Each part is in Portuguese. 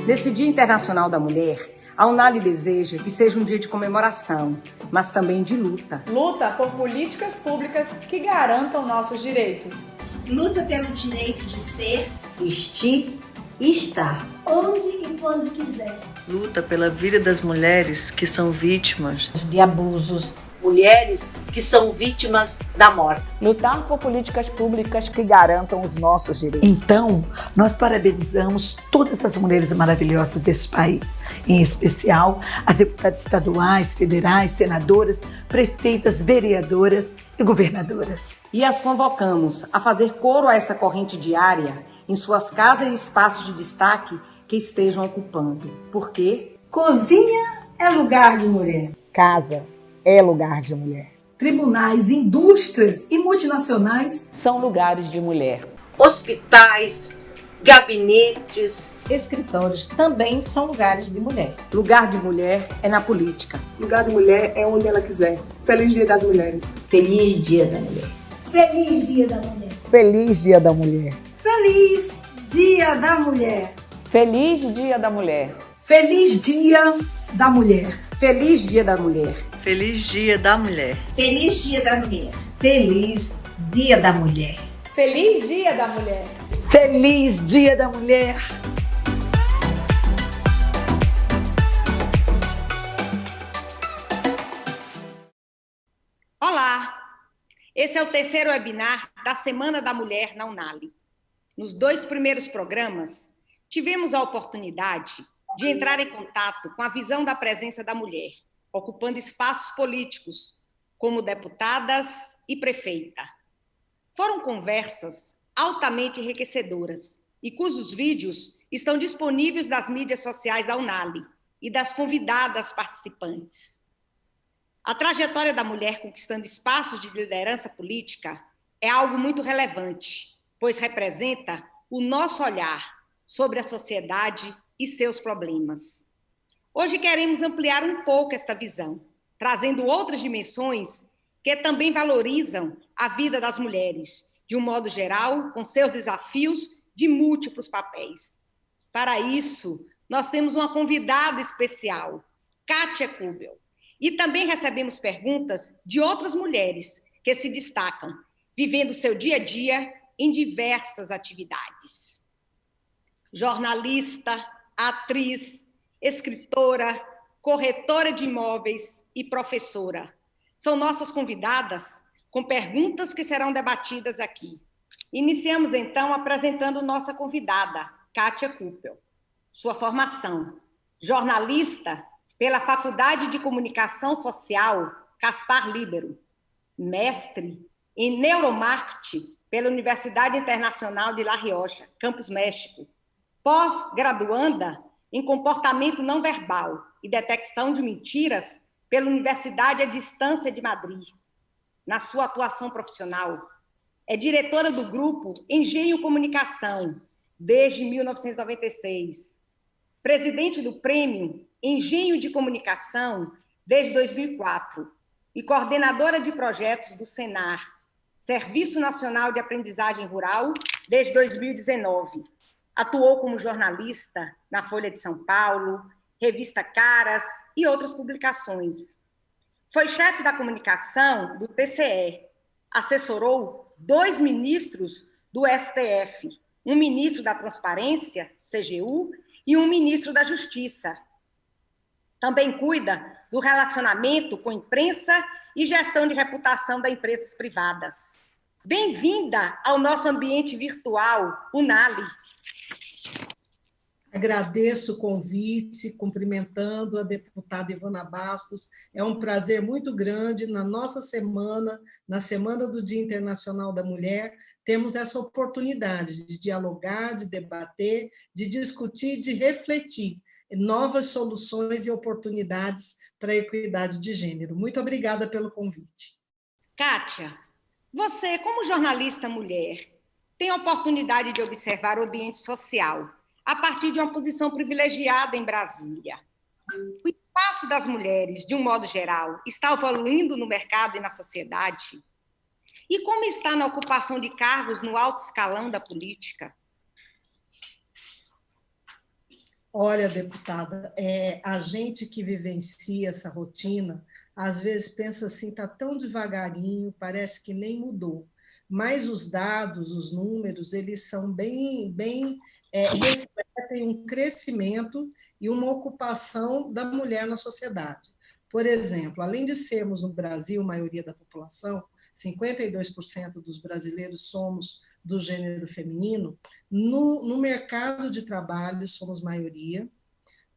Nesse Dia Internacional da Mulher, a Unali deseja que seja um dia de comemoração, mas também de luta. Luta por políticas públicas que garantam nossos direitos. Luta pelo direito de ser, vestir e estar. Onde e quando quiser. Luta pela vida das mulheres que são vítimas de abusos. Mulheres que são vítimas da morte. Lutar por políticas públicas que garantam os nossos direitos. Então, nós parabenizamos todas as mulheres maravilhosas desse país, em especial as deputadas estaduais, federais, senadoras, prefeitas, vereadoras e governadoras. E as convocamos a fazer coro a essa corrente diária em suas casas e espaços de destaque que estejam ocupando. Por quê? Cozinha é lugar de mulher. Casa é lugar de mulher. Tribunais, indústrias e multinacionais são lugares de mulher. Hospitais, gabinetes, escritórios também são lugares de mulher. Lugar de mulher é na política. Lugar de mulher é onde ela quiser. Feliz Dia das Mulheres. Feliz Dia da Mulher. Feliz Dia da Mulher. Feliz Dia da Mulher. Feliz Dia da Mulher. Feliz Dia da Mulher. Feliz Dia da Mulher. Feliz Dia da Mulher. Feliz Dia da Mulher. Feliz Dia da Mulher. Feliz Dia da Mulher. Feliz Dia da Mulher. Feliz Dia da Mulher. Olá! Esse é o terceiro webinar da Semana da Mulher na Unali. Nos 2 primeiros programas, tivemos a oportunidade de entrar em contato com a visão da presença da mulher, ocupando espaços políticos, como deputadas e prefeita. Foram conversas altamente enriquecedoras e cujos vídeos estão disponíveis nas mídias sociais da Unali e das convidadas participantes. A trajetória da mulher conquistando espaços de liderança política é algo muito relevante, pois representa o nosso olhar sobre a sociedade e seus problemas. Hoje queremos ampliar um pouco esta visão, trazendo outras dimensões que também valorizam a vida das mulheres, de um modo geral, com seus desafios de múltiplos papéis. Para isso, nós temos uma convidada especial, Kátia Kubel, e também recebemos perguntas de outras mulheres que se destacam, vivendo seu dia a dia em diversas atividades. Jornalista, atriz, escritora, corretora de imóveis e professora. São nossas convidadas com perguntas que serão debatidas aqui. Iniciamos, então, apresentando nossa convidada, Kátia Kubel. Sua formação: jornalista pela Faculdade de Comunicação Social Caspar Libero, mestre em neuromarketing pela Universidade Internacional de La Rioja, Campus México, pós-graduanda em comportamento não verbal e detecção de mentiras pela Universidade à Distância de Madrid. Na sua atuação profissional, é diretora do grupo Engenho Comunicação, desde 1996, presidente do Prêmio Engenho de Comunicação, desde 2004, e coordenadora de projetos do Senar, Serviço Nacional de Aprendizagem Rural, desde 2019. Atuou como jornalista na Folha de São Paulo, Revista Caras e outras publicações. Foi chefe da comunicação do TCE. Assessorou 2 ministros do STF, um ministro da Transparência, CGU, e um ministro da Justiça. Também cuida do relacionamento com imprensa e gestão de reputação das empresas privadas. Bem-vinda ao nosso ambiente virtual, Unali. Agradeço o convite, cumprimentando a deputada Ivana Bastos. É um prazer muito grande na nossa semana, na Semana do Dia Internacional da Mulher, temos essa oportunidade de dialogar, de debater, de discutir, de refletir novas soluções e oportunidades para a equidade de gênero. Muito obrigada pelo convite. Kátia, você, como jornalista mulher, tem a oportunidade de observar o ambiente social a partir de uma posição privilegiada em Brasília. O espaço das mulheres, de um modo geral, está evoluindo no mercado e na sociedade? E como está na ocupação de cargos no alto escalão da política? Olha, deputada, a gente que vivencia essa rotina, às vezes pensa assim, está tão devagarinho, parece que nem mudou. Mas os dados, os números, eles são bem refletem um crescimento e uma ocupação da mulher na sociedade. Por exemplo, além de sermos no Brasil, maioria da população, 52% dos brasileiros somos do gênero feminino, no mercado de trabalho somos maioria.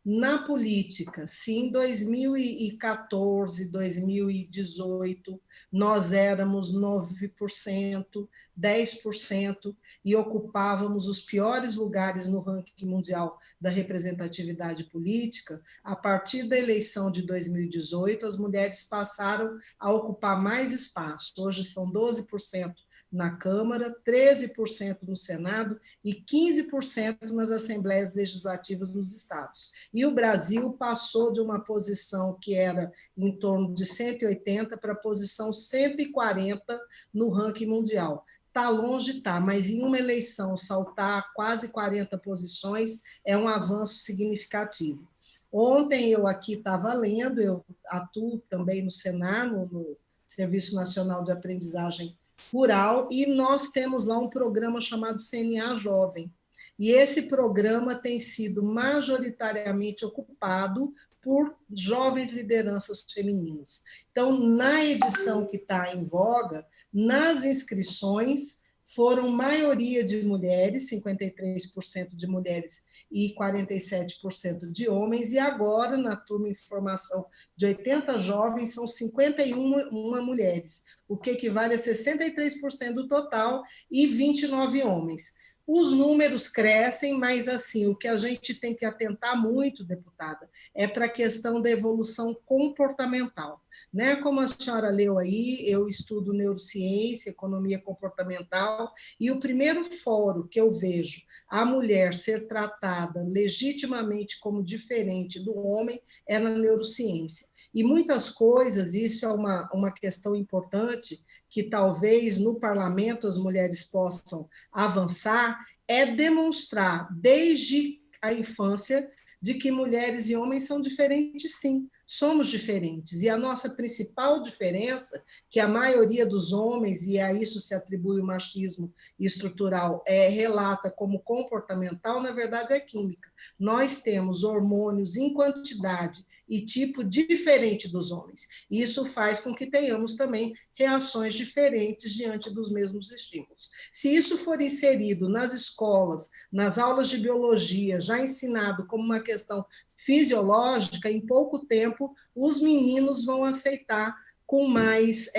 Na política, se em 2014, 2018, nós éramos 9%, 10% e ocupávamos os piores lugares no ranking mundial da representatividade política, a partir da eleição de 2018, as mulheres passaram a ocupar mais espaço. Hoje são 12% na Câmara, 13% no Senado e 15% nas assembleias legislativas nos estados. E o Brasil passou de uma posição que era em torno de 180 para a posição 140 no ranking mundial. Está longe, está, mas em uma eleição saltar quase 40 posições é um avanço significativo. Ontem eu aqui estava lendo, eu atuo também no Senar, no Serviço Nacional de Aprendizagem Rural, e nós temos lá um programa chamado CNA Jovem. E esse programa tem sido majoritariamente ocupado por jovens lideranças femininas. Então, na edição que está em voga, nas inscrições, foram maioria de mulheres, 53% de mulheres e 47% de homens, e agora, na turma em formação de 80 jovens, são 51 mulheres, o que equivale a 63% do total e 29 homens. Os números crescem, mas assim, o que a gente tem que atentar muito, deputada, é para a questão da evolução comportamental. Né? Como a senhora leu aí, eu estudo neurociência, economia comportamental, e o primeiro fórum que eu vejo a mulher ser tratada legitimamente como diferente do homem é na neurociência. E muitas coisas, isso é uma questão importante, que talvez no parlamento as mulheres possam avançar, é demonstrar desde a infância de que mulheres e homens são diferentes, sim. Somos diferentes, e a nossa principal diferença, que a maioria dos homens, e a isso se atribui o machismo estrutural, relata como comportamental, na verdade é química. Nós temos hormônios em quantidade e tipo diferente dos homens, e isso faz com que tenhamos também reações diferentes diante dos mesmos estímulos. Se isso for inserido nas escolas, nas aulas de biologia, já ensinado como uma questão fisiológica, em pouco tempo, os meninos vão aceitar com mais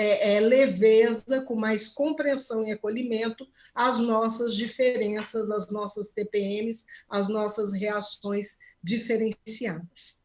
leveza, com mais compreensão e acolhimento as nossas diferenças, as nossas TPMs, as nossas reações diferenciadas.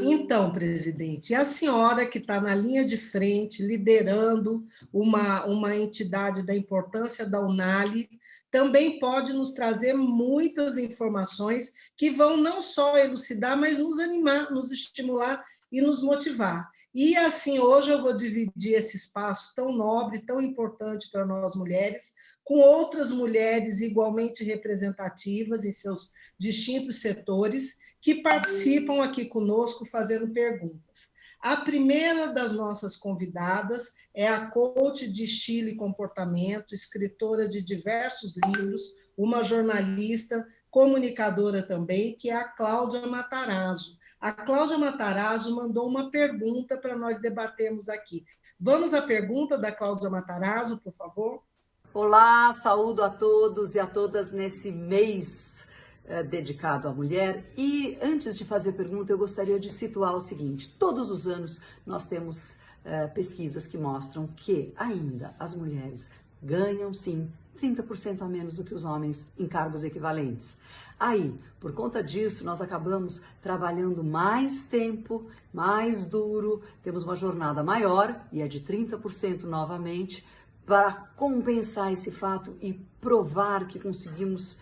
Então, presidente, a senhora que está na linha de frente, liderando uma entidade da importância da UNALI, também pode nos trazer muitas informações que vão não só elucidar, mas nos animar, nos estimular e nos motivar. E assim, hoje eu vou dividir esse espaço tão nobre, tão importante para nós mulheres, com outras mulheres igualmente representativas em seus distintos setores, que participam aqui conosco fazendo perguntas. A primeira das nossas convidadas é a coach de estilo e comportamento, escritora de diversos livros, uma jornalista, comunicadora também, que é a Cláudia Matarazzo. A Cláudia Matarazzo mandou uma pergunta para nós debatermos aqui. Vamos à pergunta da Cláudia Matarazzo, por favor? Olá, saúdo a todos e a todas nesse mês dedicado à mulher. E antes de fazer a pergunta, eu gostaria de situar o seguinte: todos os anos nós temos pesquisas que mostram que ainda as mulheres ganham, sim, 30% a menos do que os homens em cargos equivalentes. Aí, por conta disso, nós acabamos trabalhando mais tempo, mais duro, temos uma jornada maior, e é de 30% novamente, para compensar esse fato e provar que conseguimos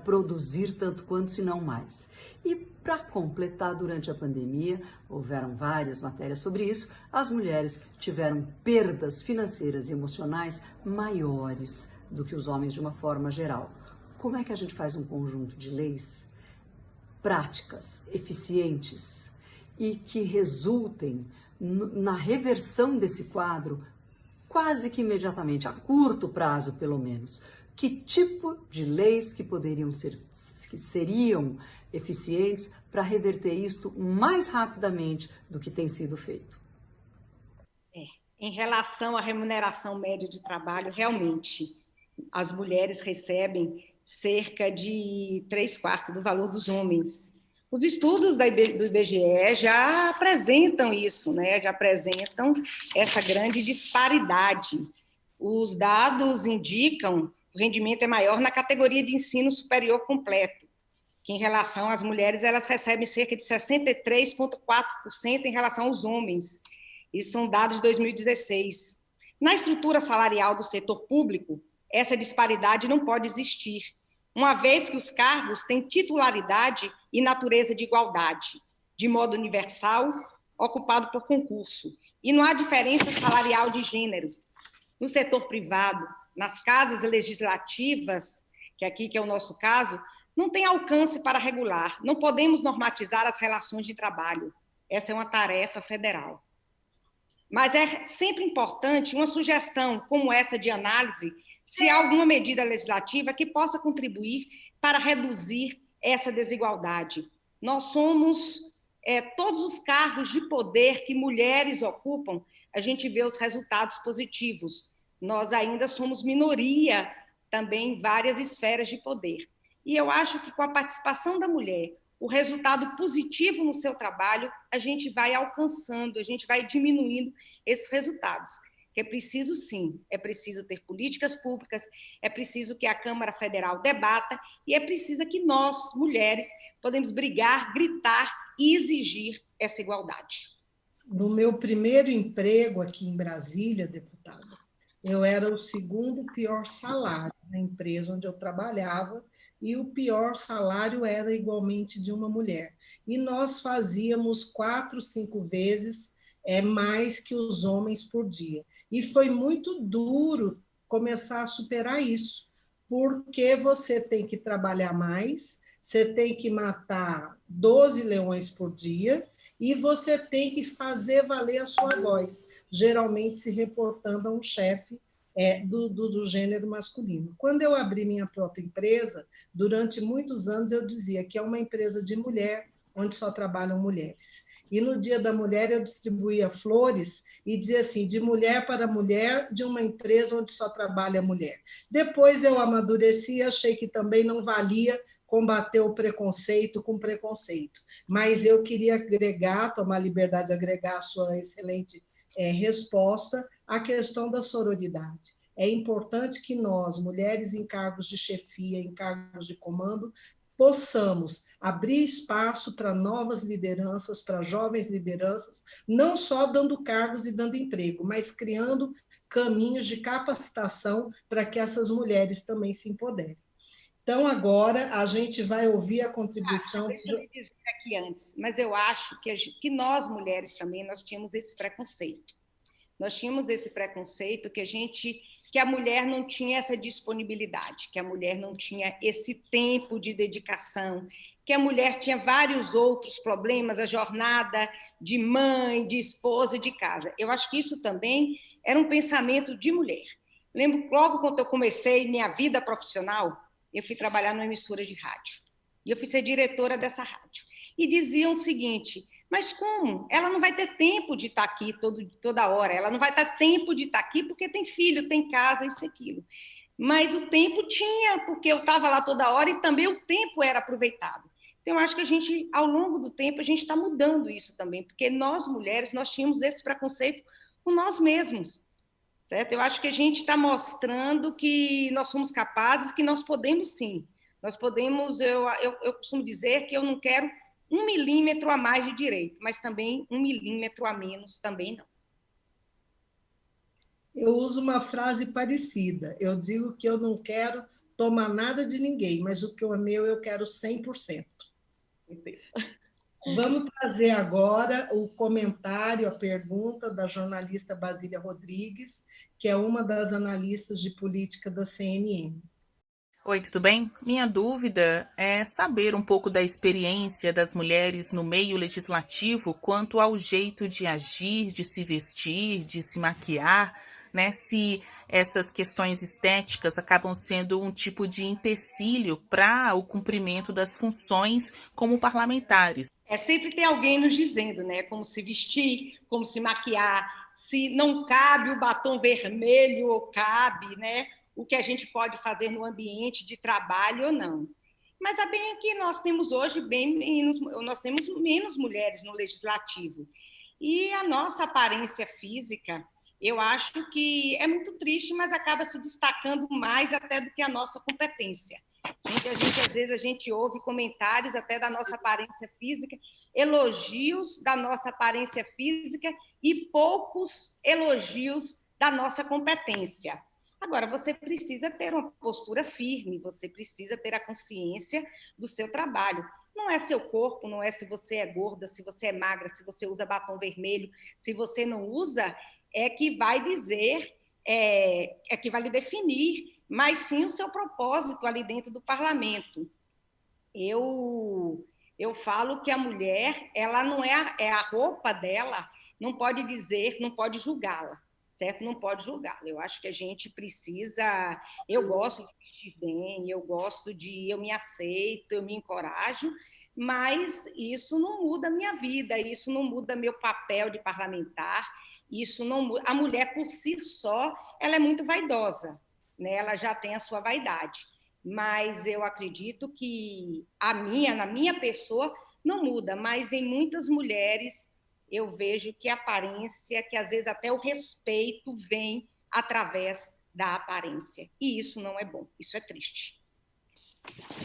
produzir tanto quanto, se não mais. E para completar, durante a pandemia, houveram várias matérias sobre isso, as mulheres tiveram perdas financeiras e emocionais maiores do que os homens de uma forma geral. Como é que a gente faz um conjunto de leis práticas eficientes e que resultem na reversão desse quadro quase que imediatamente, a curto prazo pelo menos. Que tipo de leis que seriam eficientes para reverter isto mais rapidamente do que tem sido feito? Em relação à remuneração média de trabalho, realmente, as mulheres recebem cerca de 3/4 do valor dos homens. Os estudos do IBGE já apresentam isso, né? Já apresentam essa grande disparidade. Os dados indicam que o rendimento é maior na categoria de ensino superior completo, que em relação às mulheres, elas recebem cerca de 63,4% em relação aos homens. Isso são dados de 2016. Na estrutura salarial do setor público, essa disparidade não pode existir, uma vez que os cargos têm titularidade e natureza de igualdade, de modo universal, ocupado por concurso, e não há diferença salarial de gênero. No setor privado, nas casas legislativas, que é o nosso caso, não tem alcance para regular, não podemos normatizar as relações de trabalho. Essa é uma tarefa federal. Mas é sempre importante uma sugestão como essa de análise, se há alguma medida legislativa que possa contribuir para reduzir essa desigualdade. Nós somos, todos os cargos de poder que mulheres ocupam, a gente vê os resultados positivos. Nós ainda somos minoria também em várias esferas de poder. E eu acho que com a participação da mulher, o resultado positivo no seu trabalho, a gente vai alcançando, a gente vai diminuindo esses resultados. Que é preciso, sim, é preciso ter políticas públicas, é preciso que a Câmara Federal debata e é preciso que nós, mulheres, podemos brigar, gritar e exigir essa igualdade. No meu primeiro emprego aqui em Brasília, deputada, eu era o segundo pior salário na empresa onde eu trabalhava, e o pior salário era igualmente de uma mulher. E nós fazíamos 4, 5 vezes mais que os homens por dia. E foi muito duro começar a superar isso, porque você tem que trabalhar mais, você tem que matar 12 leões por dia, e você tem que fazer valer a sua voz, geralmente se reportando a um chefe do gênero masculino. Quando eu abri minha própria empresa, durante muitos anos eu dizia que é uma empresa de mulher, onde só trabalham mulheres. E no Dia da Mulher eu distribuía flores e dizia assim, de mulher para mulher, de uma empresa onde só trabalha mulher. Depois eu amadureci e achei que também não valia combater o preconceito com preconceito. Mas eu queria agregar, tomar a liberdade de agregar a sua excelente resposta à questão da sororidade. É importante que nós, mulheres em cargos de chefia, em cargos de comando, possamos abrir espaço para novas lideranças, para jovens lideranças, não só dando cargos e dando emprego, mas criando caminhos de capacitação para que essas mulheres também se empoderem. Então, agora, a gente vai ouvir a contribuição... Deixa eu dizer aqui antes, mas eu acho que nós, mulheres, também, nós tínhamos esse preconceito. Nós tínhamos esse preconceito que a mulher não tinha essa disponibilidade, que a mulher não tinha esse tempo de dedicação, que a mulher tinha vários outros problemas, a jornada de mãe, de esposa, de casa. Eu acho que isso também era um pensamento de mulher. Lembro, logo quando eu comecei minha vida profissional, eu fui trabalhar numa emissora de rádio. E eu fui ser diretora dessa rádio. E diziam o seguinte, mas como? Ela não vai ter tempo de estar aqui toda hora, ela não vai ter tempo de estar aqui porque tem filho, tem casa, isso e aquilo. Mas o tempo tinha, porque eu estava lá toda hora e também o tempo era aproveitado. Então, eu acho que a gente, ao longo do tempo, a gente está mudando isso também, porque nós, mulheres, nós tínhamos esse preconceito com nós mesmos. Certo? Eu acho que a gente está mostrando que nós somos capazes, que nós podemos sim. Nós podemos, eu costumo dizer que eu não quero 1 milímetro a mais de direito, mas também 1 milímetro a menos também não. Eu uso uma frase parecida. Eu digo que eu não quero tomar nada de ninguém, mas o que é meu eu quero 100%. Vamos trazer agora o comentário, a pergunta da jornalista Basília Rodrigues, que é uma das analistas de política da CNN. Oi, tudo bem? Minha dúvida é saber um pouco da experiência das mulheres no meio legislativo quanto ao jeito de agir, de se vestir, de se maquiar, né? Se essas questões estéticas acabam sendo um tipo de empecilho para o cumprimento das funções como parlamentares. Sempre tem alguém nos dizendo, né, como se vestir, como se maquiar, se não cabe o batom vermelho ou cabe, né? O que a gente pode fazer no ambiente de trabalho ou não. Mas é bem que nós temos hoje nós temos menos mulheres no legislativo. E a nossa aparência física, eu acho que é muito triste, mas acaba se destacando mais até do que a nossa competência. Às vezes a gente ouve comentários até da nossa aparência física, elogios da nossa aparência física e poucos elogios da nossa competência. Agora, você precisa ter uma postura firme, você precisa ter a consciência do seu trabalho. Não é seu corpo, não é se você é gorda, se você é magra, se você usa batom vermelho, se você não usa, é que vai dizer, é que vai lhe definir, mas sim o seu propósito ali dentro do parlamento. Eu falo que a mulher, ela não é a roupa dela, não pode dizer, não pode julgá-la. Certo? Não pode julgá-la. Eu acho que a gente precisa... Eu gosto de vestir bem, eu me aceito, eu me encorajo, mas isso não muda a minha vida, isso não muda meu papel de parlamentar, isso não muda. A mulher, por si só, ela é muito vaidosa, né? Ela já tem a sua vaidade, mas eu acredito que na minha pessoa, não muda, mas em muitas mulheres eu vejo que a aparência, que às vezes até o respeito vem através da aparência. E isso não é bom, isso é triste.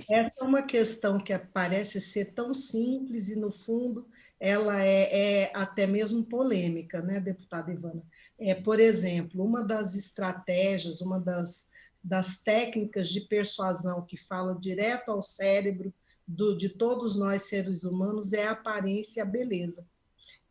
Essa é uma questão que parece ser tão simples e, no fundo, ela é até mesmo polêmica, né, deputada Ivana? Por exemplo, uma das estratégias, uma das técnicas de persuasão que fala direto ao cérebro de todos nós seres humanos é a aparência e a beleza.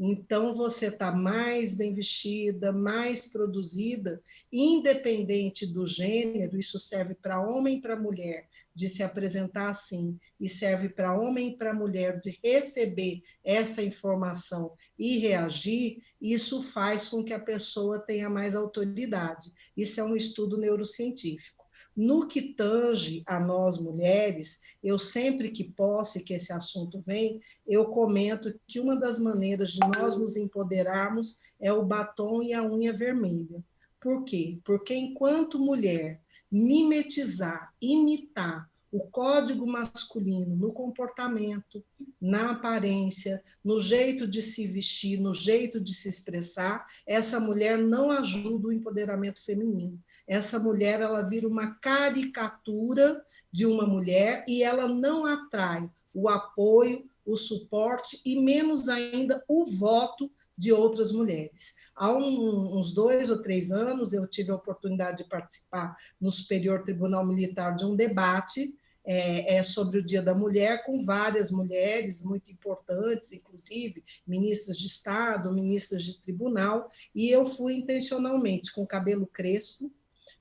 Então, você está mais bem vestida, mais produzida, independente do gênero, isso serve para homem e para mulher, de se apresentar assim, e serve para homem e para mulher de receber essa informação e reagir, isso faz com que a pessoa tenha mais autoridade. Isso é um estudo neurocientífico. No que tange a nós mulheres, eu sempre que posso e que esse assunto vem, eu comento que uma das maneiras de nós nos empoderarmos é o batom e a unha vermelha. Por quê? Porque enquanto mulher, mimetizar, imitar o código masculino no comportamento, na aparência, no jeito de se vestir, no jeito de se expressar, essa mulher não ajuda o empoderamento feminino. Essa mulher, ela vira uma caricatura de uma mulher e ela não atrai o apoio, o suporte e menos ainda o voto de outras mulheres. Há uns 2 ou 3 anos eu tive a oportunidade de participar no Superior Tribunal Militar de um debate sobre o Dia da Mulher, com várias mulheres muito importantes, inclusive ministras de Estado, ministras de tribunal, e eu fui intencionalmente com cabelo crespo,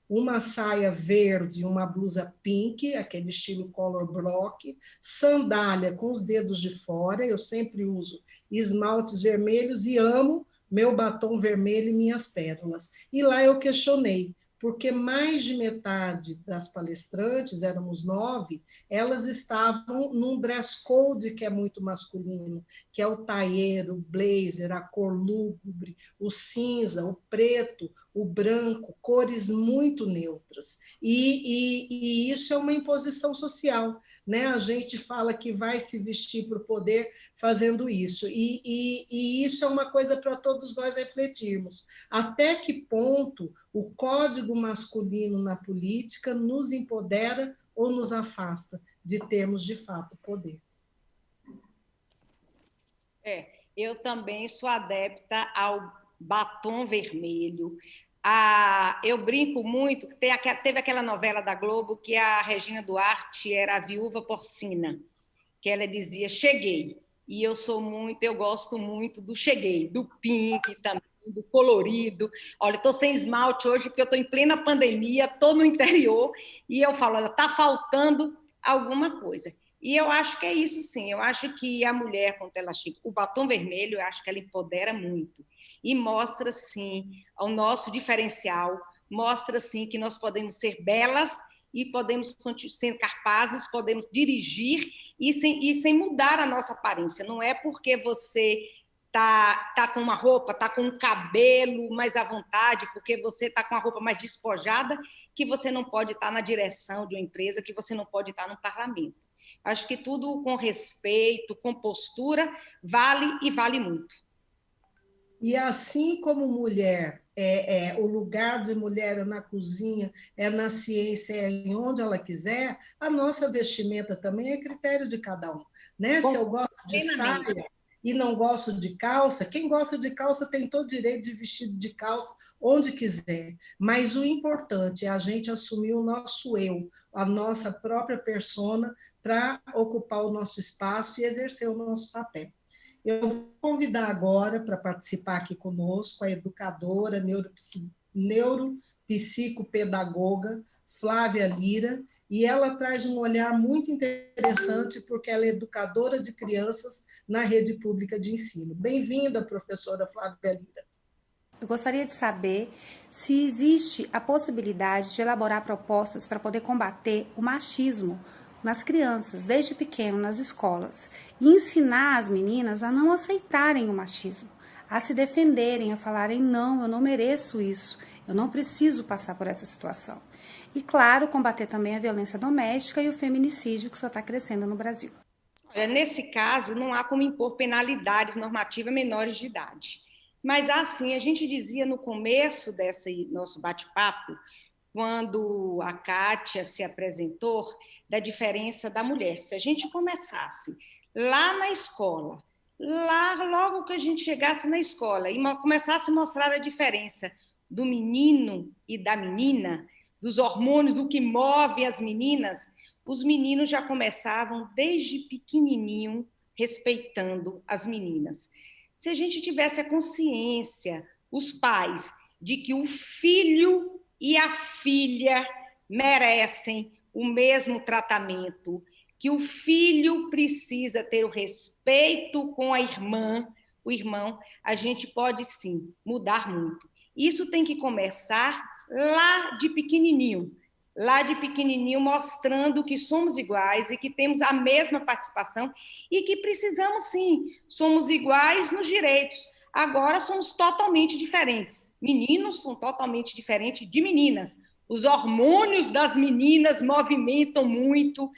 uma saia verde, uma blusa pink, aquele estilo color block, sandália com os dedos de fora, eu sempre uso esmaltes vermelhos e amo meu batom vermelho e minhas pérolas. E lá eu questionei, porque mais de metade das palestrantes, éramos 9, elas estavam num dress code que é muito masculino, que é o taieiro, o blazer, a cor lúgubre, o cinza, o preto, o branco, cores muito neutras. E isso é uma imposição social, né? A gente fala que vai se vestir para o poder fazendo isso. E isso é uma coisa para todos nós refletirmos. Até que ponto o código masculino na política nos empodera ou nos afasta de termos, de fato, poder. Eu também sou adepta ao batom vermelho. Eu brinco muito, teve aquela novela da Globo que a Regina Duarte era a viúva porcina, que ela dizia, cheguei. E eu gosto muito do cheguei, do pink também. lindo, colorido. Olha, estou sem esmalte hoje porque eu estou em plena pandemia, estou no interior e eu falo, olha, está faltando alguma coisa. E eu acho que é isso, sim. Eu acho que a mulher, quando ela chega, o batom vermelho, eu acho que ela empodera muito e mostra, sim, o nosso diferencial, mostra, sim, que nós podemos ser belas e podemos ser capazes, podemos dirigir e sem mudar a nossa aparência. Não é porque você tá com uma roupa, tá com um cabelo mais à vontade, porque você tá com a roupa mais despojada, que você não pode estar na direção de uma empresa, que você não pode estar no parlamento. Acho que tudo com respeito, com postura, vale e vale muito. E assim como mulher, o lugar de mulher é na cozinha, é na ciência, é em onde ela quiser, a nossa vestimenta também é critério de cada um. Né? Se eu gosto de saia e não gosto de calça, quem gosta de calça tem todo o direito de vestir de calça onde quiser. Mas o importante é a gente assumir o nosso eu, a nossa própria persona, para ocupar o nosso espaço e exercer o nosso papel. Eu vou convidar agora para participar aqui conosco a educadora, neuropsicopedagoga Flávia Lira, e ela traz um olhar muito interessante porque ela é educadora de crianças na rede pública de ensino. Bem-vinda, professora Flávia Lira. Eu gostaria de saber se existe a possibilidade de elaborar propostas para poder combater o machismo nas crianças, desde pequeno, nas escolas, e ensinar as meninas a não aceitarem o machismo, a se defenderem, a falarem, não, eu não mereço isso, eu não preciso passar por essa situação. E, claro, combater também a violência doméstica e o feminicídio que só está crescendo no Brasil. Olha, nesse caso, não há como impor penalidades normativas menores de idade. Mas, assim, a gente dizia no começo desse nosso bate-papo, quando a Kátia se apresentou, da diferença da mulher. Se a gente começasse lá na escola, lá logo que a gente chegasse na escola e começasse a mostrar a diferença do menino e da menina, dos hormônios, do que move as meninas, os meninos já começavam desde pequenininho respeitando as meninas. Se a gente tivesse a consciência, os pais, de que o filho e a filha merecem o mesmo tratamento, que o filho precisa ter o respeito com a irmã, o irmão, a gente pode sim mudar muito. Isso tem que começar lá de pequenininho, mostrando que somos iguais e que temos a mesma participação e que precisamos sim, somos iguais nos direitos. Agora somos totalmente diferentes. Meninos são totalmente diferentes de meninas. Os hormônios das meninas movimentam muito.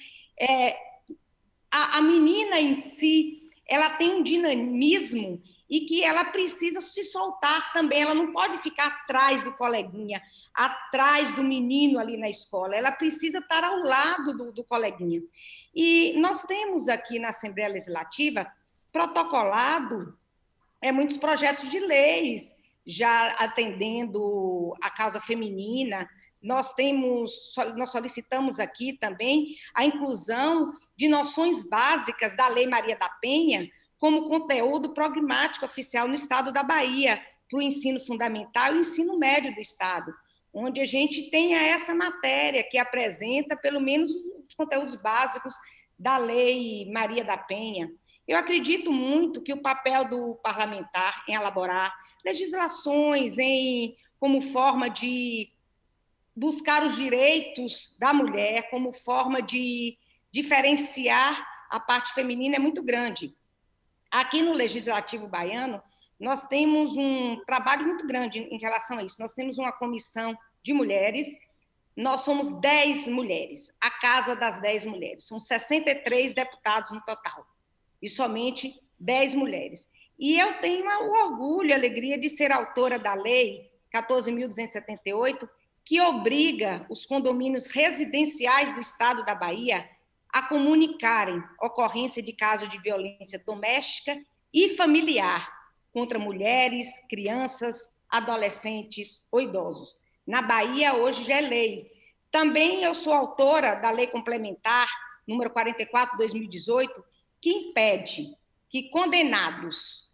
A menina em si, ela tem um dinamismo e que ela precisa se soltar também. Ela não pode ficar atrás do coleguinha, atrás do menino ali na escola. Ela precisa estar ao lado do coleguinha. E nós temos aqui na Assembleia Legislativa protocolado muitos projetos de leis já atendendo a causa feminina. Nós solicitamos aqui também a inclusão de noções básicas da Lei Maria da Penha como conteúdo programático oficial no Estado da Bahia, para o ensino fundamental e ensino médio do Estado, onde a gente tenha essa matéria que apresenta pelo menos os conteúdos básicos da Lei Maria da Penha. Eu acredito muito que o papel do parlamentar em elaborar legislações como forma de buscar os direitos da mulher, como forma de diferenciar a parte feminina é muito grande. Aqui no Legislativo Baiano, nós temos um trabalho muito grande em relação a isso. Nós temos uma comissão de mulheres, nós somos 10 mulheres, a Casa das 10 Mulheres. São 63 deputados no total, e somente 10 mulheres. E eu tenho o orgulho e a alegria de ser autora da Lei 14.278, que obriga os condomínios residenciais do Estado da Bahia a comunicarem ocorrência de casos de violência doméstica e familiar contra mulheres, crianças, adolescentes ou idosos. Na Bahia, hoje, já é lei. Também eu sou autora da Lei Complementar número 44/2018, que impede que condenados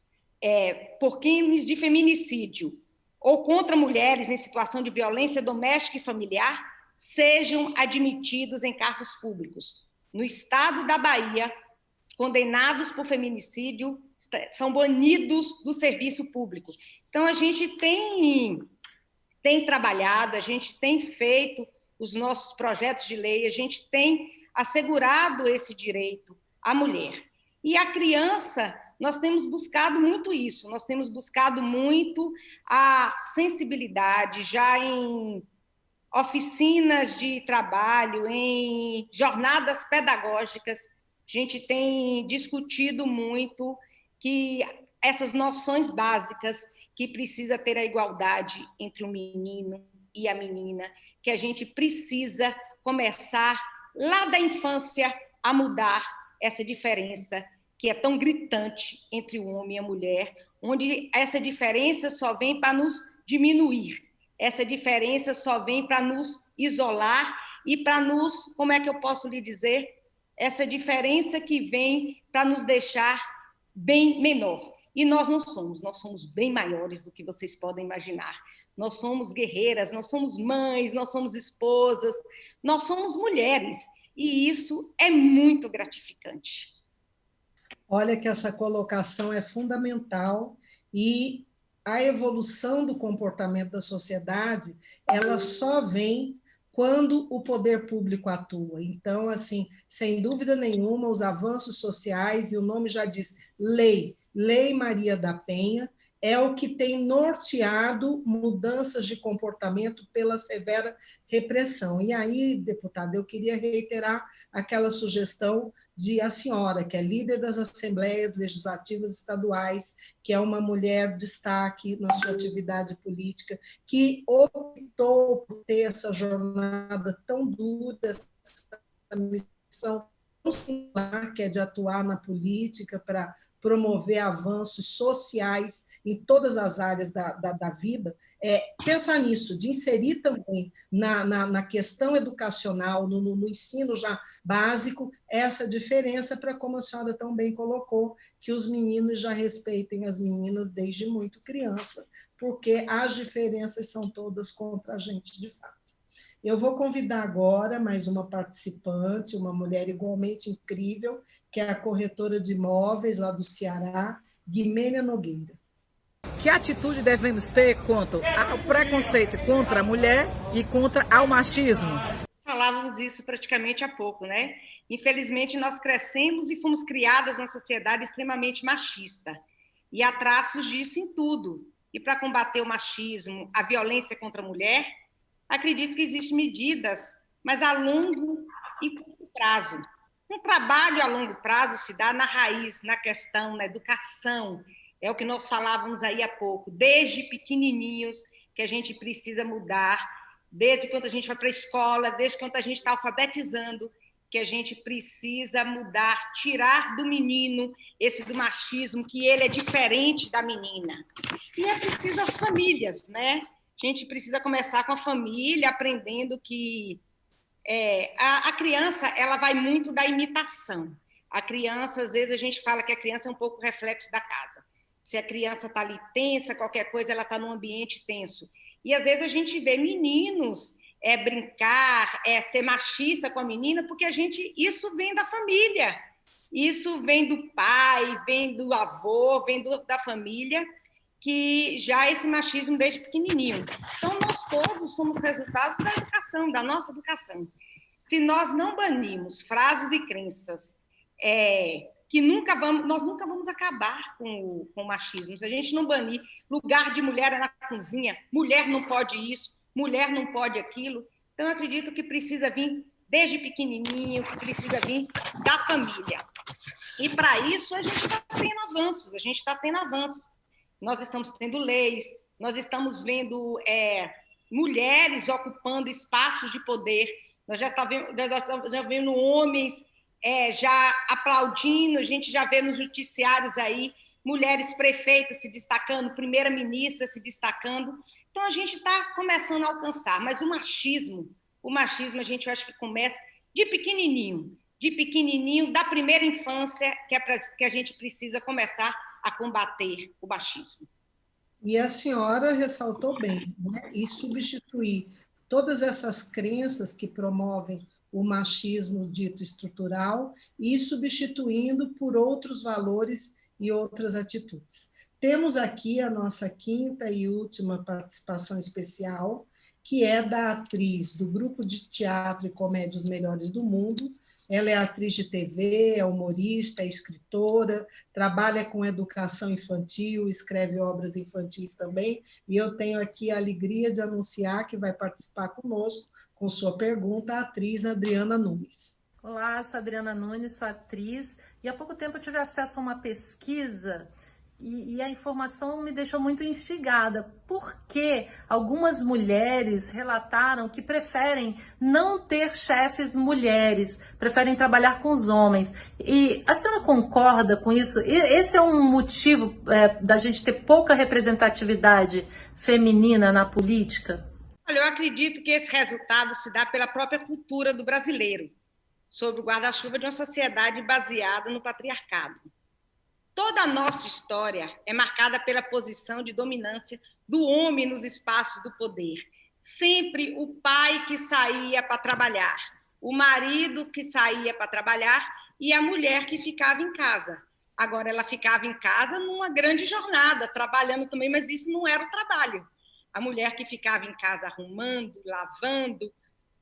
por crimes de feminicídio ou contra mulheres em situação de violência doméstica e familiar sejam admitidos em cargos públicos. No estado da Bahia, condenados por feminicídio são banidos do serviço público. Então, a gente tem trabalhado, a gente tem feito os nossos projetos de lei, a gente tem assegurado esse direito à mulher. E a criança, nós temos buscado muito isso, nós temos buscado muito a sensibilidade, já em oficinas de trabalho, em jornadas pedagógicas, a gente tem discutido muito que essas noções básicas, que precisa ter a igualdade entre o menino e a menina, que a gente precisa começar lá da infância a mudar essa diferença que é tão gritante entre o homem e a mulher, onde essa diferença só vem para nos diminuir, essa diferença só vem para nos isolar e para nos, como é que eu posso lhe dizer, essa diferença que vem para nos deixar bem menor. E nós não somos, nós somos bem maiores do que vocês podem imaginar. Nós somos guerreiras, nós somos mães, nós somos esposas, nós somos mulheres. E isso é muito gratificante. Olha que essa colocação é fundamental e a evolução do comportamento da sociedade, ela só vem quando o poder público atua. Então, assim, sem dúvida nenhuma, os avanços sociais, e o nome já diz, Lei Maria da Penha, é o que tem norteado mudanças de comportamento pela severa repressão. E aí, deputada, eu queria reiterar aquela sugestão de a senhora, que é líder das Assembleias Legislativas Estaduais, que é uma mulher de destaque na sua atividade política, que optou por ter essa jornada tão dura, essa missão singular, que é de atuar na política para promover avanços sociais em todas as áreas da vida, pensar nisso, de inserir também na questão educacional, no ensino já básico, essa diferença para, como a senhora tão bem colocou, que os meninos já respeitem as meninas desde muito criança, porque as diferenças são todas contra a gente, de fato. Eu vou convidar agora mais uma participante, uma mulher igualmente incrível, que é a corretora de imóveis lá do Ceará, Guimênia Nogueira. Que atitude devemos ter quanto ao preconceito contra a mulher e contra ao machismo? Falávamos isso praticamente há pouco, né? Infelizmente, nós crescemos e fomos criadas numa sociedade extremamente machista. E há traços disso em tudo. E para combater o machismo, a violência contra a mulher, acredito que existem medidas, mas a longo e curto prazo. Um trabalho a longo prazo se dá na raiz, na questão, na educação. É o que nós falávamos aí há pouco, desde pequenininhos, que a gente precisa mudar, desde quando a gente vai para a escola, desde quando a gente está alfabetizando, que a gente precisa mudar, tirar do menino esse do machismo, que ele é diferente da menina. E é preciso as famílias, né? A gente precisa começar com a família, aprendendo que a criança ela vai muito da imitação. A criança, às vezes, a gente fala que a criança é um pouco reflexo da casa. Se a criança está ali tensa, qualquer coisa, ela está num ambiente tenso. E, às vezes, a gente vê meninos brincar, ser machista com a menina, porque isso vem da família. Isso vem do pai, vem do avô, vem da família, que já esse machismo desde pequenininho. Então, nós todos somos resultados da educação, da nossa educação. Se nós não banirmos frases e crenças que nós nunca vamos acabar com o machismo. Se a gente não banir, lugar de mulher é na cozinha, mulher não pode isso, mulher não pode aquilo. Então, eu acredito que precisa vir desde pequenininho, que precisa vir da família. E, para isso, a gente está tendo avanços, Nós estamos tendo leis, nós estamos vendo mulheres ocupando espaços de poder, nós já estamos vendo homens já aplaudindo, a gente já vê nos judiciários aí mulheres prefeitas se destacando, primeira-ministra se destacando. Então, a gente está começando a alcançar, mas o machismo a gente acha que começa de pequenininho, da primeira infância, que a gente precisa começar a combater o machismo. E a senhora ressaltou bem, né? E substituir todas essas crenças que promovem o machismo dito estrutural e substituindo por outros valores e outras atitudes. Temos aqui a nossa quinta e última participação especial, que é da atriz do grupo de teatro e comédia Os Melhores do Mundo. Ela é atriz de TV, é humorista, é escritora, trabalha com educação infantil, escreve obras infantis também, e eu tenho aqui a alegria de anunciar que vai participar conosco, com sua pergunta, a atriz Adriana Nunes. Olá, sou Adriana Nunes, sou atriz, e há pouco tempo eu tive acesso a uma pesquisa e a informação me deixou muito instigada, porque algumas mulheres relataram que preferem não ter chefes mulheres, preferem trabalhar com os homens. E a senhora concorda com isso? Esse é um motivo da gente ter pouca representatividade feminina na política? Olha, eu acredito que esse resultado se dá pela própria cultura do brasileiro, sob o guarda-chuva de uma sociedade baseada no patriarcado. Toda a nossa história é marcada pela posição de dominância do homem nos espaços do poder. Sempre o pai que saía para trabalhar, o marido que saía para trabalhar e a mulher que ficava em casa. Agora, ela ficava em casa numa grande jornada, trabalhando também, mas isso não era o trabalho. A mulher que ficava em casa arrumando, lavando,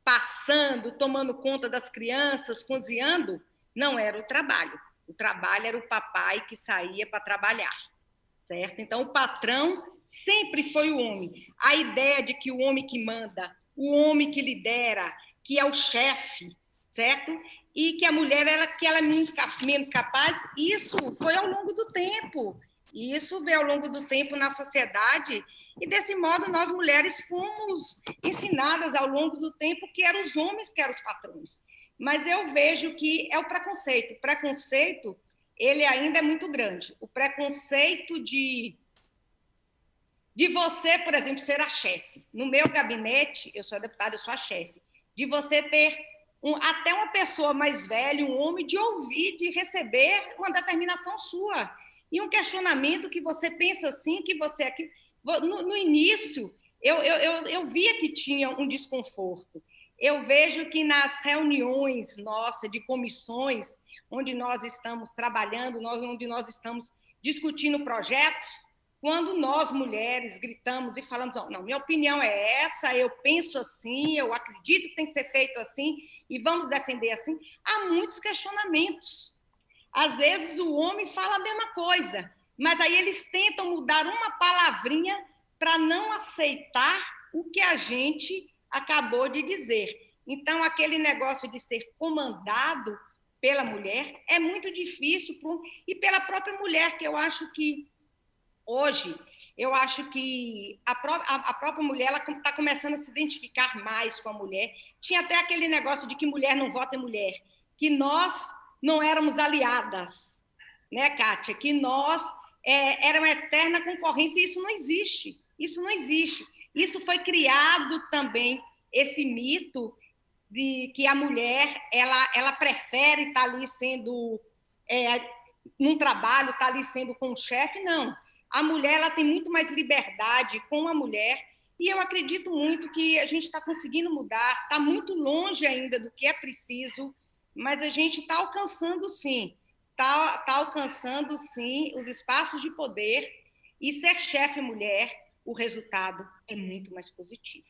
passando, tomando conta das crianças, cozinhando, não era o trabalho. O trabalho era o papai que saía para trabalhar, certo? Então, o patrão sempre foi o homem. A ideia de que o homem que manda, o homem que lidera, que é o chefe, certo? E que a mulher ela é menos capaz, isso foi ao longo do tempo. Isso veio ao longo do tempo na sociedade e, desse modo, nós mulheres fomos ensinadas ao longo do tempo que eram os homens que eram os patrões. Mas eu vejo que é o preconceito. O preconceito, ele ainda é muito grande. O preconceito de você, por exemplo, ser a chefe. No meu gabinete, eu sou a deputada, eu sou a chefe. De você ter até uma pessoa mais velha, um homem, de ouvir, de receber uma determinação sua. E um questionamento que você pensa assim, que você... Aqui, no início, eu via que tinha um desconforto. Eu vejo que nas reuniões nossas de comissões, onde nós estamos trabalhando, onde nós estamos discutindo projetos, quando nós, mulheres, gritamos e falamos, não, minha opinião é essa, eu penso assim, eu acredito que tem que ser feito assim, e vamos defender assim, há muitos questionamentos. Às vezes o homem fala a mesma coisa, mas aí eles tentam mudar uma palavrinha para não aceitar o que a gente acabou de dizer. Então, aquele negócio de ser comandado pela mulher é muito difícil, e pela própria mulher, que eu acho que hoje, a própria mulher está começando a se identificar mais com a mulher. Tinha até aquele negócio de que mulher não vota em mulher, que nós não éramos aliadas, né, Kátia? Que nós era uma eterna concorrência, e isso não existe. Isso não existe. Isso foi criado também, esse mito de que a mulher ela prefere estar ali sendo num trabalho, estar ali sendo com o chefe. Não. A mulher ela tem muito mais liberdade com a mulher, e eu acredito muito que a gente está conseguindo mudar, está muito longe ainda do que é preciso, mas a gente está alcançando sim, está alcançando sim os espaços de poder, e ser chefe mulher, o resultado é muito mais positivo.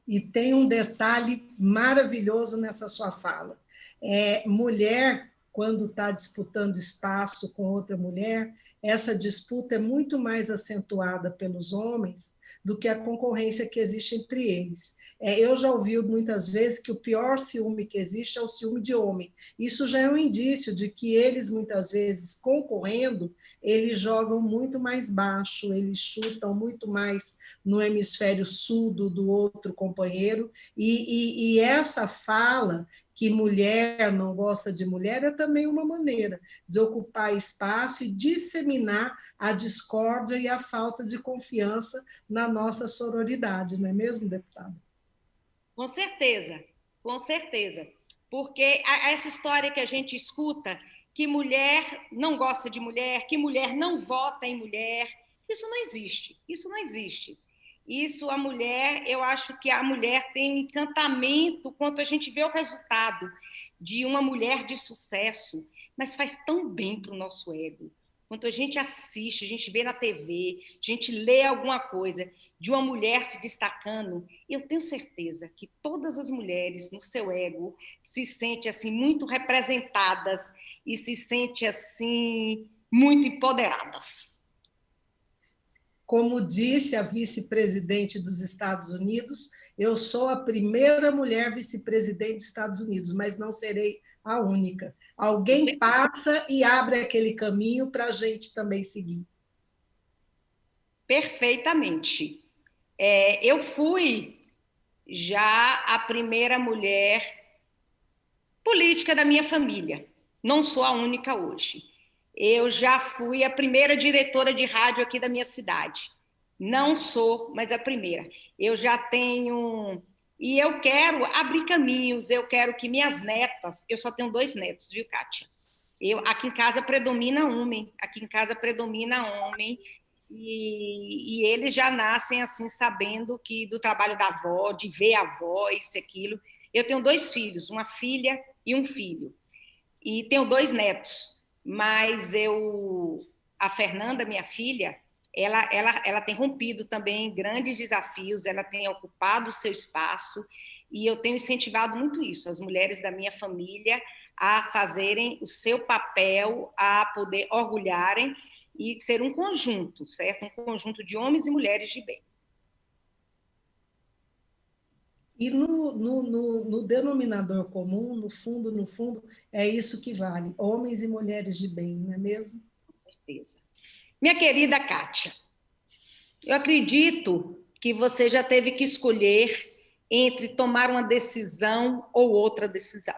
E tem um detalhe maravilhoso nessa sua fala. Mulher, quando está disputando espaço com outra mulher, essa disputa é muito mais acentuada pelos homens do que a concorrência que existe entre eles. Eu já ouvi muitas vezes que o pior ciúme que existe é o ciúme de homem. Isso já é um indício de que eles, muitas vezes, concorrendo, eles jogam muito mais baixo, eles chutam muito mais no hemisfério sul do outro companheiro, e essa fala que mulher não gosta de mulher é também uma maneira de ocupar espaço e disseminar a discórdia e a falta de confiança na nossa sororidade, não é mesmo, deputada? Com certeza, porque essa história que a gente escuta, que mulher não gosta de mulher, que mulher não vota em mulher. Isso não existe, isso não existe. Isso, a mulher, eu acho que a mulher tem um encantamento quando a gente vê o resultado de uma mulher de sucesso, mas faz tão bem para o nosso ego. Quando a gente assiste, a gente vê na TV, a gente lê alguma coisa de uma mulher se destacando, eu tenho certeza que todas as mulheres, no seu ego, se sentem assim, muito representadas e se sentem assim, muito empoderadas. Como disse a vice-presidente dos Estados Unidos, eu sou a primeira mulher vice-presidente dos Estados Unidos, mas não serei a única. Alguém passa e abre aquele caminho para a gente também seguir. Perfeitamente. Eu fui já a primeira mulher política da minha família. Não sou a única hoje. Eu já fui a primeira diretora de rádio aqui da minha cidade. Não sou, mas a primeira. Eu já tenho... E eu quero abrir caminhos, eu quero que minhas netas... Eu só tenho 2 netos, viu, Kátia? Aqui em casa predomina homem. E eles já nascem assim, sabendo que do trabalho da avó, de ver a avó, isso e aquilo. Eu tenho 2 filhos, uma filha e um filho. E tenho 2 netos. Mas a Fernanda, minha filha, ela tem rompido também grandes desafios, ela tem ocupado o seu espaço, e eu tenho incentivado muito isso, as mulheres da minha família a fazerem o seu papel, a poder orgulharem e ser um conjunto, certo? Um conjunto de homens e mulheres de bem. E no denominador comum, no fundo, é isso que vale. Homens e mulheres de bem, não é mesmo? Com certeza. Minha querida Kátia, eu acredito que você já teve que escolher entre tomar uma decisão ou outra decisão.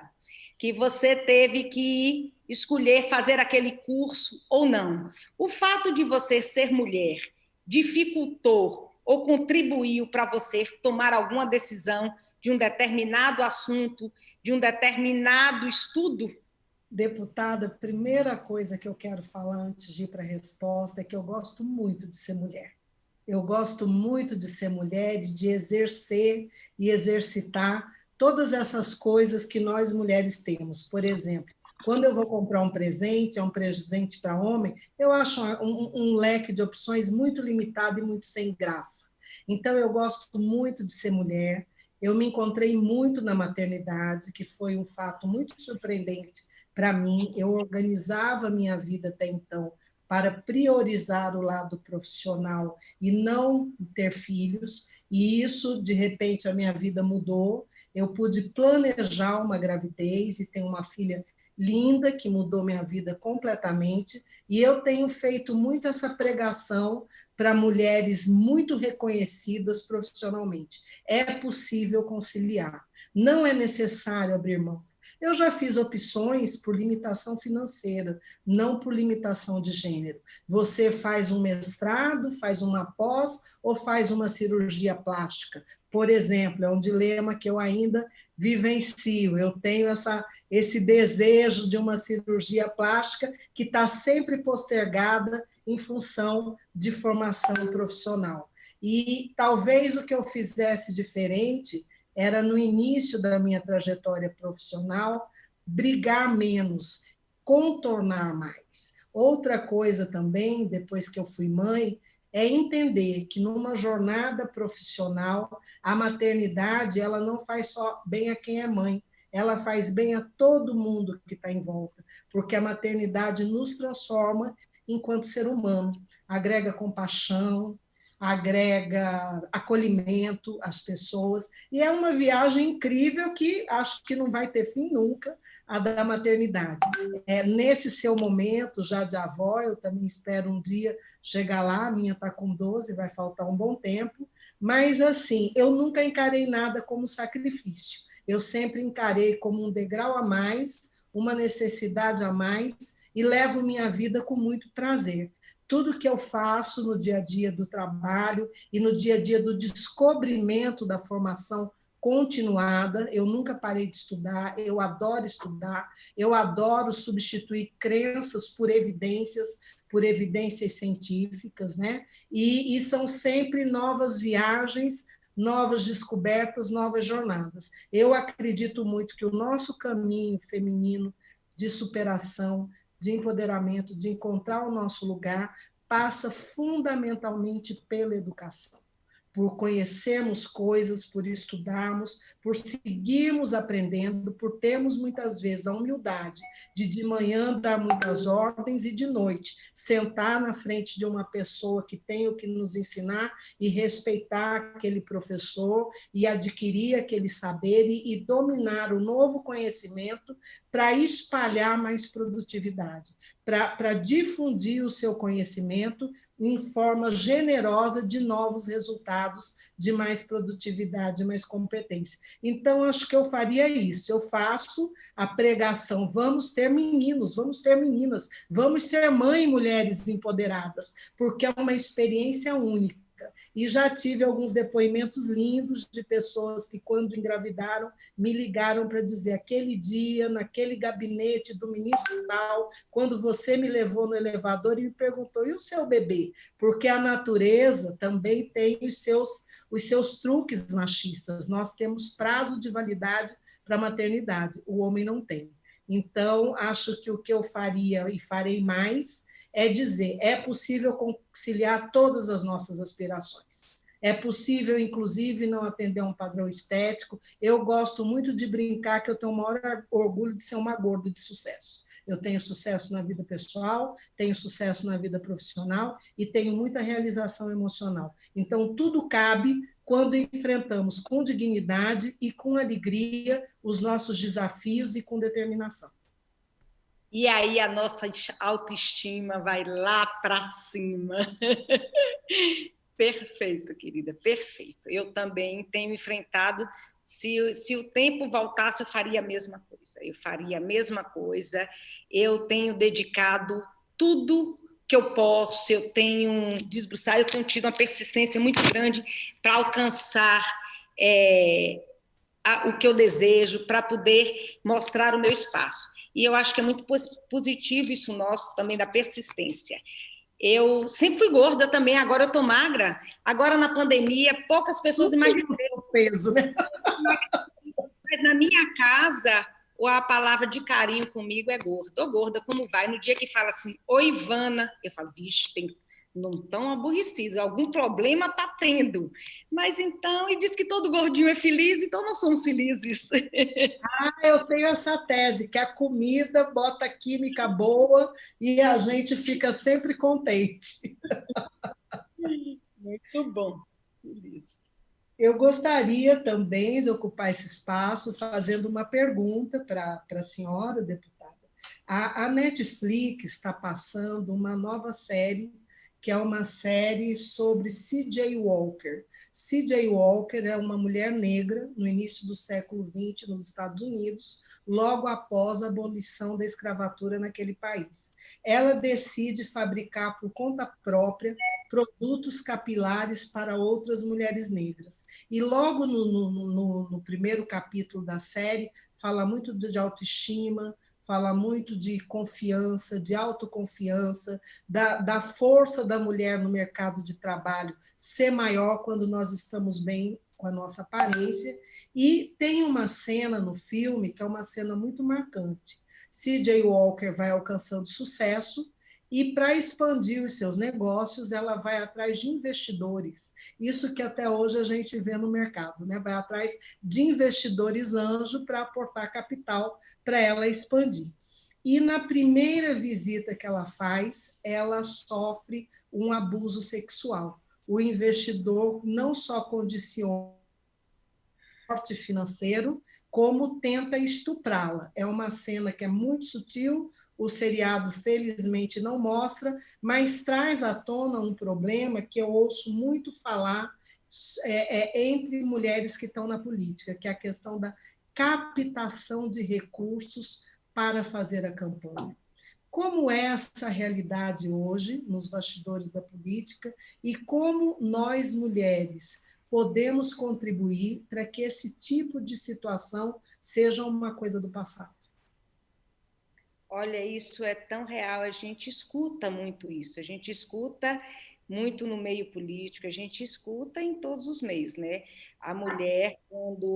Que você teve que escolher fazer aquele curso ou não. O fato de você ser mulher dificultou ou contribuiu para você tomar alguma decisão de um determinado assunto, de um determinado estudo? Deputada, a primeira coisa que eu quero falar antes de ir para a resposta é que eu gosto muito de ser mulher. Eu gosto muito de ser mulher, de exercer e exercitar todas essas coisas que nós mulheres temos. Por exemplo, quando eu vou comprar um presente, é um presente para homem, eu acho um leque de opções muito limitado e muito sem graça. Então, eu gosto muito de ser mulher. Eu me encontrei muito na maternidade, que foi um fato muito surpreendente para mim. Eu organizava a minha vida até então para priorizar o lado profissional e não ter filhos, e isso, de repente, a minha vida mudou. Eu pude planejar uma gravidez e tenho uma filha linda, que mudou minha vida completamente, e eu tenho feito muito essa pregação para mulheres muito reconhecidas profissionalmente. É possível conciliar, não é necessário abrir mão. Eu já fiz opções por limitação financeira, não por limitação de gênero. Você faz um mestrado, faz uma pós ou faz uma cirurgia plástica? Por exemplo, é um dilema que eu ainda vivencio. Eu tenho esse desejo de uma cirurgia plástica que está sempre postergada em função de formação profissional. E talvez o que eu fizesse diferente era, no início da minha trajetória profissional, brigar menos, contornar mais. Outra coisa também, depois que eu fui mãe, é entender que numa jornada profissional, a maternidade ela não faz só bem a quem é mãe, ela faz bem a todo mundo que está em volta, porque a maternidade nos transforma enquanto ser humano, agrega compaixão, agrega acolhimento às pessoas, e é uma viagem incrível que acho que não vai ter fim nunca, a da maternidade. Nesse seu momento, já de avó, eu também espero um dia chegar lá, a minha está com 12, vai faltar um bom tempo, mas assim, eu nunca encarei nada como sacrifício, eu sempre encarei como um degrau a mais, uma necessidade a mais, e levo minha vida com muito prazer. Tudo que eu faço no dia a dia do trabalho e no dia a dia do descobrimento da formação continuada. Eu nunca parei de estudar, eu adoro, eu adoro substituir crenças por evidências científicas, né? E são sempre novas viagens, novas descobertas, novas jornadas. Eu acredito muito que o nosso caminho feminino de superação, de empoderamento, de encontrar o nosso lugar, passa fundamentalmente pela educação, por conhecermos coisas, por estudarmos, por seguirmos aprendendo, por termos muitas vezes a humildade de manhã dar muitas ordens e de noite sentar na frente de uma pessoa que tem o que nos ensinar e respeitar aquele professor e adquirir aquele saber e dominar o novo conhecimento para espalhar mais produtividade, para difundir o seu conhecimento em forma generosa de novos resultados, de mais produtividade, de mais competência. Então, acho que eu faria isso. Eu faço a pregação, vamos ter meninos, vamos ter meninas, vamos ser mãe, mulheres empoderadas, porque é uma experiência única. E já tive alguns depoimentos lindos de pessoas que, quando engravidaram, me ligaram para dizer: aquele dia, naquele gabinete do ministro tal, quando você me levou no elevador e me perguntou, e o seu bebê? Porque a natureza também tem os seus truques machistas. Nós temos prazo de validade para a maternidade, o homem não tem. Então, acho que o que eu faria e farei mais é dizer, é possível conciliar todas as nossas aspirações. É possível, inclusive, não atender a um padrão estético. Eu gosto muito de brincar que eu tenho o maior orgulho de ser uma gorda de sucesso. Eu tenho sucesso na vida pessoal, tenho sucesso na vida profissional e tenho muita realização emocional. Então, tudo cabe quando enfrentamos com dignidade e com alegria os nossos desafios e com determinação. E aí a nossa autoestima vai lá para cima. Perfeito, querida, perfeito. Eu também tenho enfrentado, se o tempo voltasse, eu faria a mesma coisa. Eu faria a mesma coisa. Eu tenho dedicado tudo que eu posso, eu tenho tido uma persistência muito grande para alcançar o que eu desejo, para poder mostrar o meu espaço. E eu acho que é muito positivo isso nosso também, da persistência. Eu sempre fui gorda também, agora eu estou magra. Agora, na pandemia, poucas pessoas emagreceram o peso, né? Mas na minha casa, a palavra de carinho comigo é gorda. Ô, gorda, como vai? No dia que fala assim, oi, Ivana, eu falo, vixe, não estão aborrecidos, algum problema está tendo. Mas então, e diz que todo gordinho é feliz, então nós somos felizes. Eu tenho essa tese, que a comida bota química boa e a gente fica sempre contente. Muito bom. Isso. Eu gostaria também de ocupar esse espaço fazendo uma pergunta para a senhora deputada. A Netflix está passando uma nova série, que é uma série sobre C.J. Walker. C.J. Walker é uma mulher negra no início do século XX nos Estados Unidos, logo após a abolição da escravatura naquele país. Ela decide fabricar por conta própria produtos capilares para outras mulheres negras. E logo no primeiro capítulo da série, fala muito de autoestima, fala muito de confiança, de autoconfiança, da força da mulher no mercado de trabalho ser maior quando nós estamos bem com a nossa aparência. E tem uma cena no filme que é uma cena muito marcante. C.J. Walker vai alcançando sucesso e, para expandir os seus negócios, ela vai atrás de investidores. Isso que até hoje a gente vê no mercado, né? Vai atrás de investidores anjo para aportar capital para ela expandir. E na primeira visita que ela faz, ela sofre um abuso sexual. O investidor não só condiciona aporte financeiro, como tenta estuprá-la. É uma cena que é muito sutil, o seriado felizmente não mostra, mas traz à tona um problema que eu ouço muito falar entre mulheres que estão na política, que é a questão da captação de recursos para fazer a campanha. Como é essa realidade hoje, nos bastidores da política, e como nós, mulheres, podemos contribuir para que esse tipo de situação seja uma coisa do passado? Olha, isso é tão real, a gente escuta muito isso, a gente escuta muito no meio político, a gente escuta em todos os meios, né? A mulher,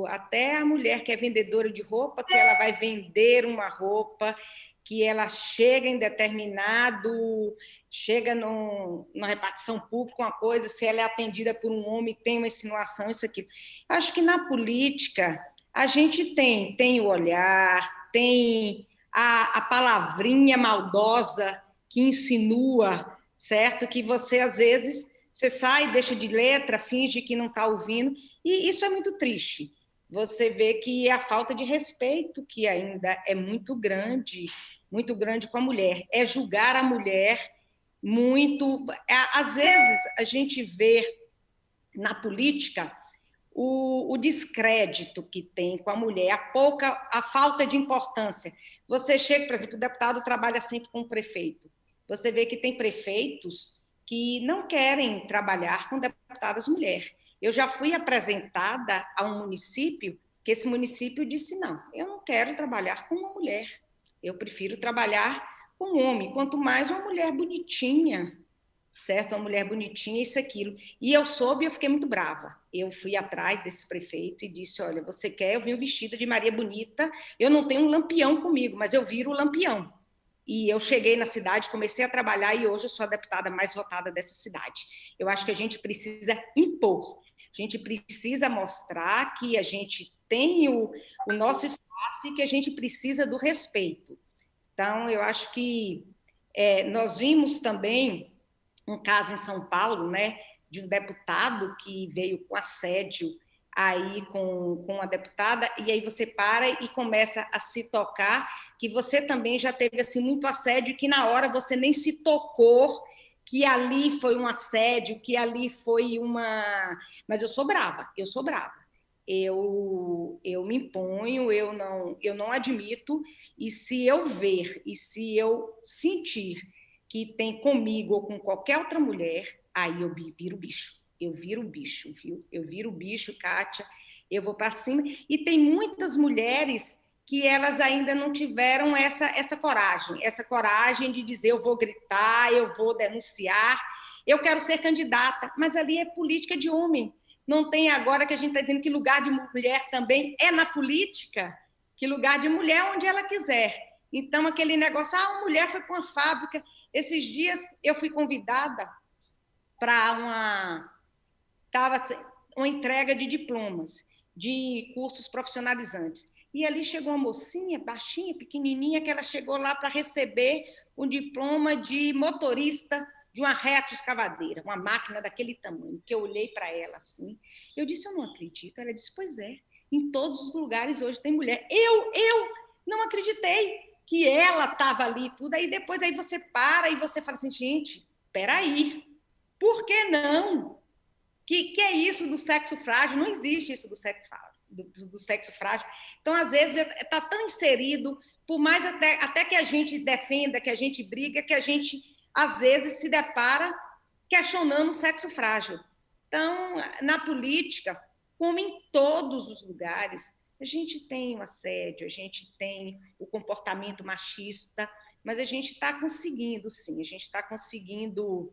até a mulher que é vendedora de roupa, que ela vai vender uma roupa, que ela chega em chega numa repartição pública, uma coisa, se ela é atendida por um homem, tem uma insinuação, isso aqui. Acho que na política a gente tem o olhar, tem a palavrinha maldosa que insinua, certo? Que você, às vezes, você sai, deixa de letra, finge que não está ouvindo, e isso é muito triste. Você vê que a falta de respeito que ainda é muito grande com a mulher. É julgar a mulher muito... Às vezes, a gente vê na política o descrédito que tem com a mulher, a falta de importância. Você chega, por exemplo, o deputado trabalha sempre com o prefeito. Você vê que tem prefeitos que não querem trabalhar com deputadas mulheres. Eu já fui apresentada a um município que esse município disse, não, eu não quero trabalhar com uma mulher, eu prefiro trabalhar com um homem, quanto mais uma mulher bonitinha, certo? Uma mulher bonitinha, isso, aquilo. E eu soube, eu fiquei muito brava. Eu fui atrás desse prefeito e disse, olha, você quer, eu vim vestida de Maria Bonita, eu não tenho um lampião comigo, mas eu viro o lampião. E eu cheguei na cidade, comecei a trabalhar e hoje eu sou a deputada mais votada dessa cidade. Eu acho que a gente precisa impor, a gente precisa mostrar que a gente tem o nosso espaço e que a gente precisa do respeito. Então, eu acho que nós vimos também um caso em São Paulo, né, de um deputado que veio com assédio aí com uma deputada, e aí você para e começa a se tocar, que você também já teve assim, muito assédio, que na hora você nem se tocou, que ali foi um assédio, que ali foi uma... Mas eu sou brava. Eu me imponho, eu não admito, e se eu ver, e se eu sentir que tem comigo ou com qualquer outra mulher, aí eu viro bicho. Eu viro bicho, viu? Eu viro bicho, Kátia, eu vou para cima. E tem muitas mulheres que elas ainda não tiveram essa coragem de dizer, eu vou gritar, eu vou denunciar, eu quero ser candidata, mas ali é política de homem. Não tem agora que a gente está dizendo que lugar de mulher também é na política, que lugar de mulher é onde ela quiser. Então, aquele negócio, uma mulher foi para uma fábrica. Esses dias eu fui convidada para uma entrega de diplomas, de cursos profissionalizantes. E ali chegou uma mocinha, baixinha, pequenininha, que ela chegou lá para receber um diploma de motorista de uma retroescavadeira, uma máquina daquele tamanho, que eu olhei para ela assim, eu disse, eu não acredito. Ela disse, pois é, em todos os lugares hoje tem mulher. Eu não acreditei que ela estava ali e tudo. Aí depois aí você para e você fala assim, gente, peraí, por que não? Que é isso do sexo frágil? Não existe isso do sexo frágil. Então, às vezes, está tão inserido, por mais até que a gente defenda, que a gente briga, que a gente, às vezes, se depara questionando o sexo frágil. Então, na política, como em todos os lugares, a gente tem o assédio, a gente tem o comportamento machista, mas a gente está conseguindo, sim, a gente está conseguindo...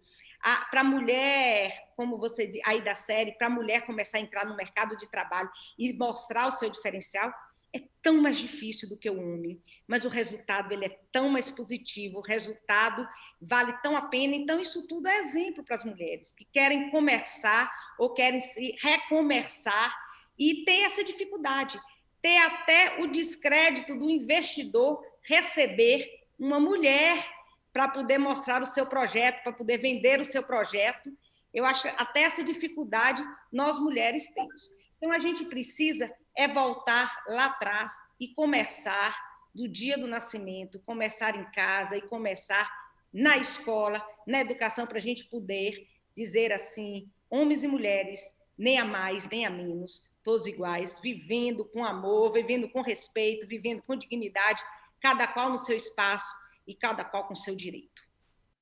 Para a mulher, como você aí da série, para a mulher começar a entrar no mercado de trabalho e mostrar o seu diferencial, é tão mais difícil do que o homem, mas o resultado ele é tão mais positivo, o resultado vale tão a pena. Então, isso tudo é exemplo para as mulheres que querem começar ou querem se recomeçar e ter essa dificuldade, ter até o descrédito do investidor receber uma mulher para poder mostrar o seu projeto, para poder vender o seu projeto. Eu acho que até essa dificuldade nós mulheres temos. Então, a gente precisa voltar lá atrás e começar do dia do nascimento, começar em casa e começar na escola, na educação, para a gente poder dizer assim, homens e mulheres, nem a mais, nem a menos, todos iguais, vivendo com amor, vivendo com respeito, vivendo com dignidade, cada qual no seu espaço, e cada qual com seu direito.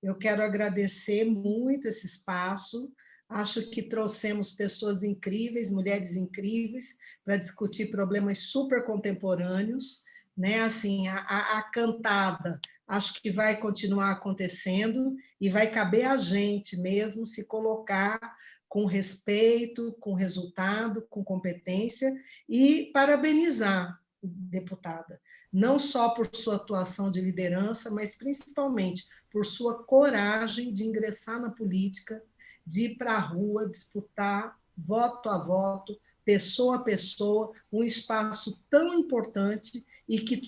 Eu quero agradecer muito esse espaço, Acho que trouxemos pessoas incríveis, mulheres incríveis, para discutir problemas super contemporâneos, né? Assim, a cantada, acho que vai continuar acontecendo e vai caber a gente mesmo se colocar com respeito, com resultado, com competência e parabenizar, deputada, não só por sua atuação de liderança, mas principalmente por sua coragem de ingressar na política, de ir para a rua, disputar voto a voto, pessoa a pessoa, um espaço tão importante e que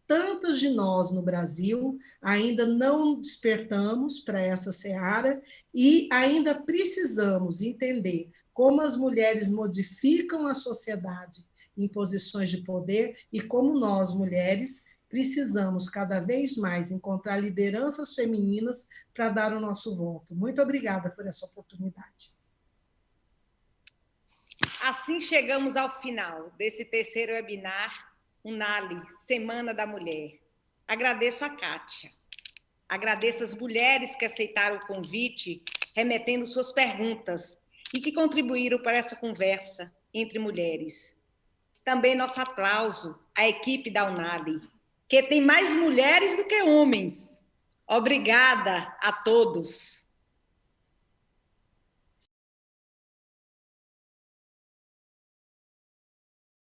tantas de nós no Brasil ainda não despertamos para essa seara e ainda precisamos entender como as mulheres modificam a sociedade em posições de poder e como nós, mulheres, precisamos cada vez mais encontrar lideranças femininas para dar o nosso voto. Muito obrigada por essa oportunidade. Assim chegamos ao final desse terceiro webinar, Unali, Semana da Mulher. Agradeço a Kátia, agradeço as mulheres que aceitaram o convite, remetendo suas perguntas e que contribuíram para essa conversa entre mulheres. Também nosso aplauso à equipe da Unali, que tem mais mulheres do que homens. Obrigada a todos.